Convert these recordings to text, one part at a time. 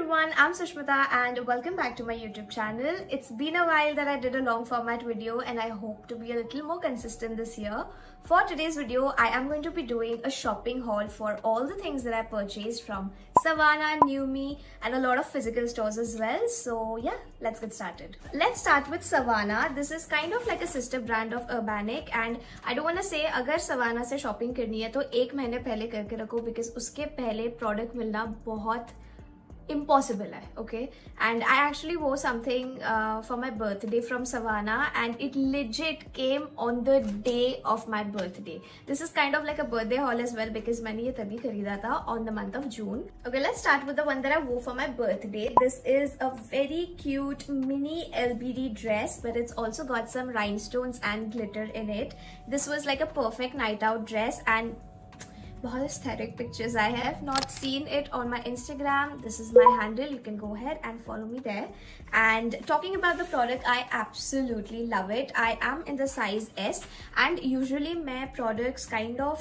everyone, I'm Sushmita and welcome back to my YouTube channel. It's been a while that I did a long format video and I hope to be a little more consistent this year. For today's video, I am going to be doing a shopping haul for all the things that I purchased from Savannah, New Me and a lot of physical stores as well. So yeah, let's get started. Let's start with Savannah. This is kind of like a sister brand of Urbanic and I don't want to say अगर Savannah से shopping करनी है तो एक महीने पहले करके रखो because उसके पहले product मिलना बहुत impossible hai, okay? And I actually wore something for my birthday from Savannah and it legit came on the day of my birthday. This is kind of like a birthday haul as well because मैंने ये तभी खरीदा था on the month of June. Okay, let's start with the one that I wore for my birthday. This is a very cute mini LBD dress but it's also got some rhinestones and glitter in it. This was like a perfect night out dress and बहुत aesthetic pictures. I have not seen it on my Instagram. This is my handle. You can go ahead and follow me there. And talking about the product, I absolutely love it. I am in the size S and usually मैं products kind of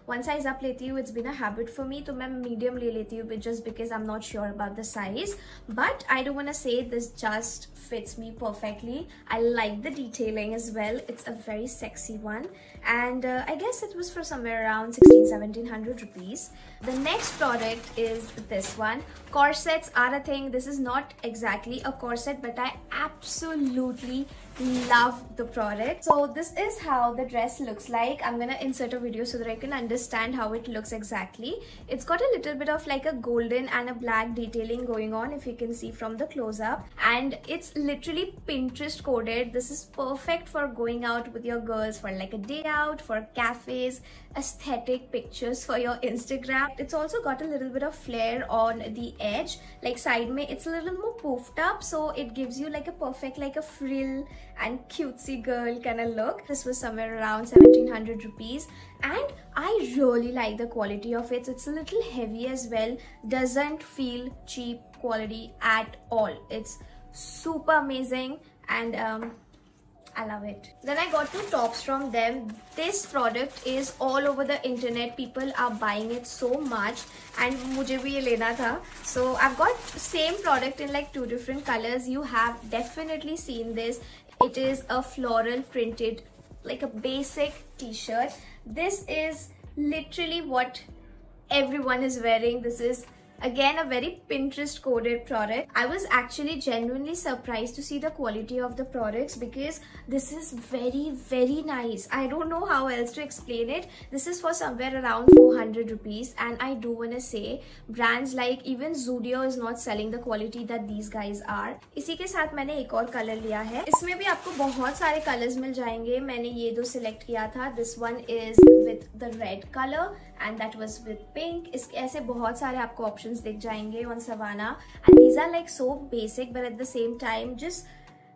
one size up लेती हूँ. It's been a habit for me. तो मैं medium ले लेती हूँ just because I'm not sure about the size. But I don't want to say this just fits me perfectly. I like the detailing as well. It's a very sexy one and I guess it was for somewhere around 1700 rupees. The next product is this one. Corsets are a thing. This is not exactly a corset but I absolutely love the product. So this is how the dress looks like. I'm gonna insert a video so that I can understand how it looks exactly. It's got a little bit of like a golden and a black detailing going on if you can see from the close-up and it's literally Pinterest coded. This is perfect for going out with your girls for like a day out, for cafes, aesthetic pictures for your Instagram. It's also got a little bit of flair on the edge, like side mein it's a little more poofed up so it gives you like a perfect like a frill and cutesy girl kind of look. This was somewhere around 1700 rupees and I really like the quality of it. It's a little heavy as well, doesn't feel cheap quality at all. It's super amazing and I love it. Then I got two tops from them. This product is all over the internet. People are buying it so much and मुझे भी ये लेना था. So I've got same product in like two different colors. You have definitely seen this. It is a floral printed like a basic t-shirt. This is literally what everyone is wearing. This is again a very Pinterest coded product. I was actually genuinely surprised to see the quality of the products because this is very nice. I don't know how else to explain it. This is for somewhere around 400 rupees and I do want to say brands like even Zudio is not selling the quality that these guys are. इसी के साथ मैंने एक और colour लिया है. इसमें भी आपको बहुत सारे कलर्स मिल जाएंगे. मैंने ये दो सिलेक्ट किया था. This one is with the red color and that was with pink. इसके ऐसे बहुत सारे आपको options दिख जाएंगे on Savannah and these are like so basic but at the same time just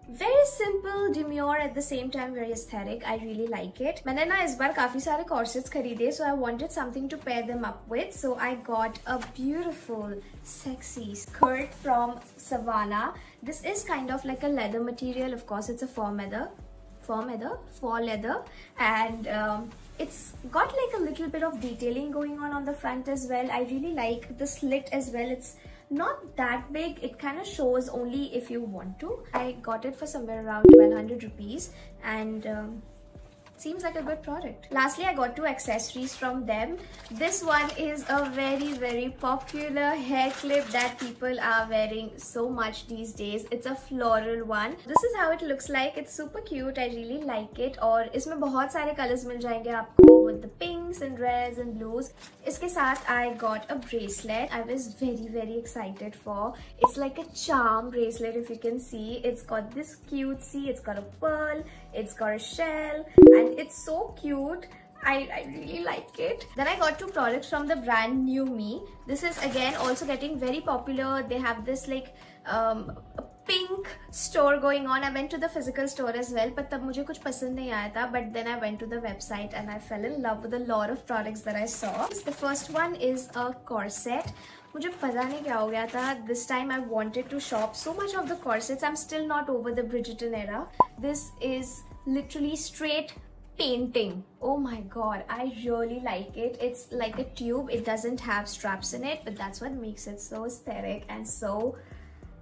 very simple, demure at the same time very aesthetic. I really like it. मैंने ना इस बार काफी सारे corsets खरीदे so I wanted something to pair them up with so I got a beautiful sexy skirt from Savannah. This is kind of like a leather material. Of course it's a faux leather and it's got like a little bit of detailing going on the front as well. I really like the slit as well. It's not that big. It kind of shows only if you want to. I got it for somewhere around 1200 rupees and seems like a good product. Lastly, I got two accessories from them. This one is a very popular hair clip that people are wearing so much these days. It's a floral one. This is how it looks like. It's super cute. I really like it. और इसमें बहुत सारे colors मिल जाएंगे आपको with the pinks and reds and blues. इसके साथ I got a bracelet. I was very excited for. It's like a charm bracelet if you can see. It's got this cutesy. It's got a pearl. It's got a shell and it's so cute. I really like it. Then I got two products from the brand New Me. This is again also getting very popular. They have this like pink store going on. I went to the physical store as well but तब मुझे कुछ पसंद नहीं आया था but then I went to the website and I fell in love with a lot of products that I saw. The first one is a corset. मुझे पता नहीं क्या हो गया था. This time I wanted to shop so much of the corsets. I'm still not over the Bridgerton era. This is literally straight painting. Oh my god, I really like it. It's like a tube. It doesn't have straps in it, but that's what makes it so aesthetic and so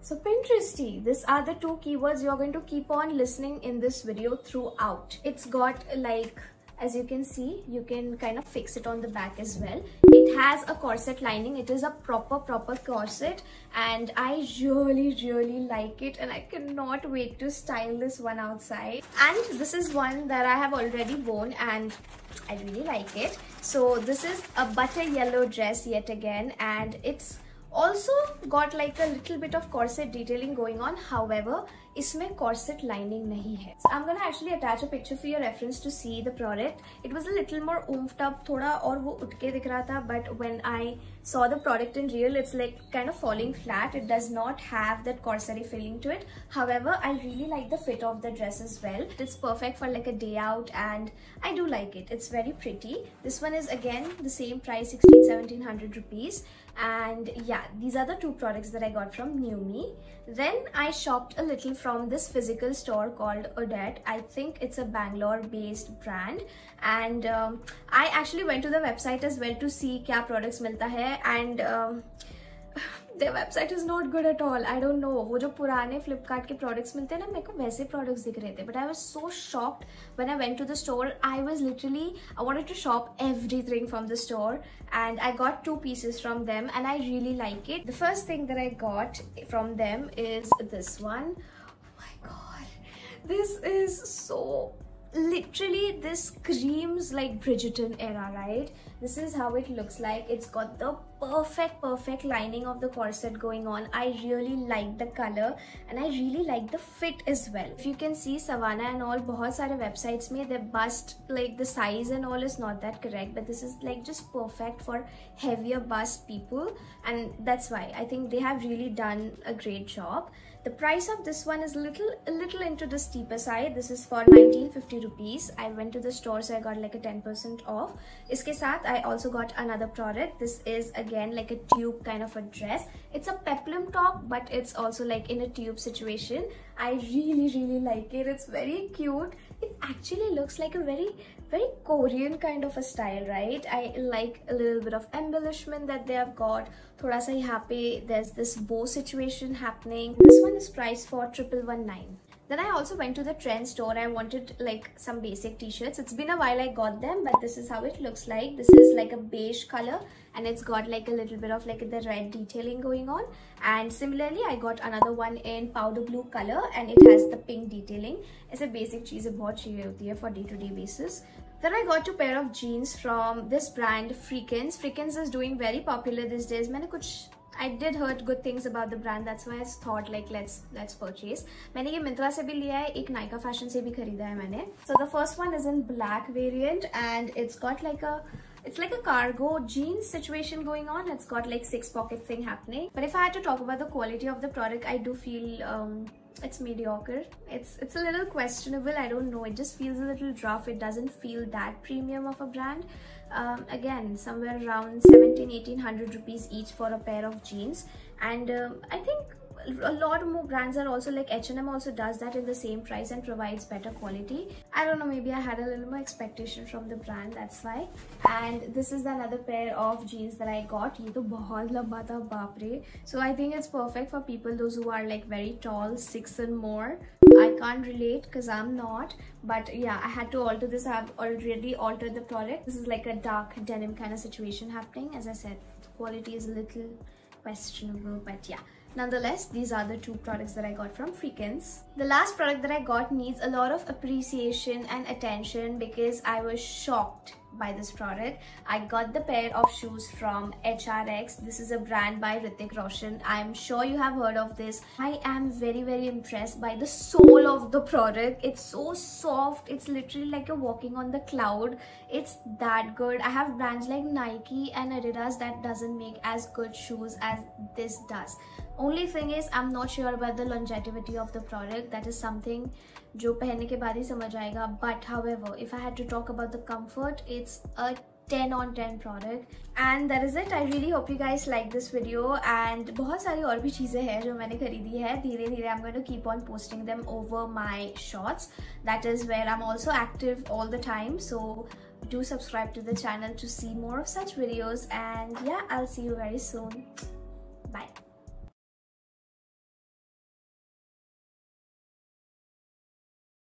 Pinteresty. These are the two keywords you're going to keep on listening in this video throughout. It's got like, as you can see, you can kind of fix it on the back as well. It has a corset lining. It is a proper corset, and I really like it, and I cannot wait to style this one outside. And this is one that I have already worn and I really like it. So this is a butter yellow dress yet again, and it's also got like a little bit of corset detailing going on. However, इसमें corset lining नहीं है. So I'm gonna actually attach a picture for your reference to see the product. It was a little more oomphed up, थोड़ा और वो उठ के दिख रहा था, but when I saw the product in real, it's like kind of falling flat. It does not have that corset feeling to it. However, I really like the fit of the dress as well. It's perfect for like a day out, and I do like it. It's very pretty. This one is again the same price, 1700 rupees. And yeah, these are the two products that I got from New Me. Then I shopped a little from this physical store called Odette. I think it's a Bangalore based brand, and I actually went to the website as well to see क्या products मिलता है, and their website is not good at all. I don't know, वो जो पुराने Flipkart के products मिलते हैं ना, मेरे को वैसे products दिख रहे थे. But I was so shocked when I went to the store. I wanted to shop everything from the store, and I got two pieces from them, and I really like it. The first thing that I got from them is this one. Oh my god, this is so, literally this screams like Bridgerton era, right? This is how it looks like. It's got the perfect lining of the corset going on. I really like the color, and I really like the fit as well. If you can see, Savannah and all, बहुत सारे websites में their bust, like the size and all is not that correct, but this is like just perfect for heavier bust people, and that's why I think they have really done a great job. The price of this one is a little into the steeper side. This is for 1950 rupees. I went to the store, so I got like a 10% off. इसके साथ I also got another product. This is again like a tube kind of a dress. It's a peplum top, but it's also like in a tube situation. I really like it. It's very cute. It actually looks like a very Korean kind of a style, right? I like a little bit of embellishment that they have got. थोड़ा सा यहाँ पे there's this bow situation happening. This one is priced for 1119. Then I also went to the trend store. I wanted like some basic t-shirts. It's been a while I got them, but this is how it looks like. This is like a beige color, and it's got like a little bit of like the red detailing going on. And similarly, I got another one in powder blue color, and it has the pink detailing. ऐसे basic चीजें बहुत चाहिए होती है for day-to-day basis. Then I got a pair of jeans from this brand Freakins. Freakins is doing very popular these days. I did heard good things about the brand, that's why I thought like let's purchase. मैंने ये मिंत्रा से भी लिया है, एक Nykaa fashion से भी खरीदा है मैंने. So the first one is in black variant, and it's got like it's like a cargo jeans situation going on. It's got like 6 pocket thing happening. But if I had to talk about the quality of the product, I do feel it's mediocre. It's a little questionable. I don't know, it just feels a little rough. It doesn't feel that premium of a brand. Again, somewhere around 1700-1800 rupees each for a pair of jeans, and I think a lot more brands are also like H&M also does that in the same price and provides better quality. I don't know, maybe I had a little more expectation from the brand, that's why. And this is another pair of jeans that I got. ये तो बहुत लंबा था, बाप रे. So I think it's perfect for people those who are like very tall, 6 and more. I can't relate because I'm not, but yeah, I had to alter this. I have already altered the product. This is like a dark denim kind of situation happening. As I said, the quality is a little questionable, but yeah. Nonetheless, these are the two products that I got from Freakins. The last product that I got needs a lot of appreciation and attention because I was shocked by this product. I got the pair of shoes from HRX. This is a brand by Hrithik Roshan. I am sure you have heard of this. I am very impressed by the sole of the product. It's so soft. It's literally like you're walking on the cloud. It's that good. I have brands like Nike and Adidas that doesn't make as good shoes as this does. Only thing is, I'm not sure about the longevity of the product. That is something जो पहनने के बाद ही समझ आएगा. But however, if I had to talk about the comfort, it's a 10 on 10 product. And that is it. I really hope you guys like this video. And बहुत सारी और भी चीज़ें हैं जो मैंने खरीदी है. धीरे धीरे I'm going to keep on posting them over my shorts. That is where I'm also active all the time. So do subscribe to the channel to see more of such videos. And yeah, I'll see you very soon. Bye.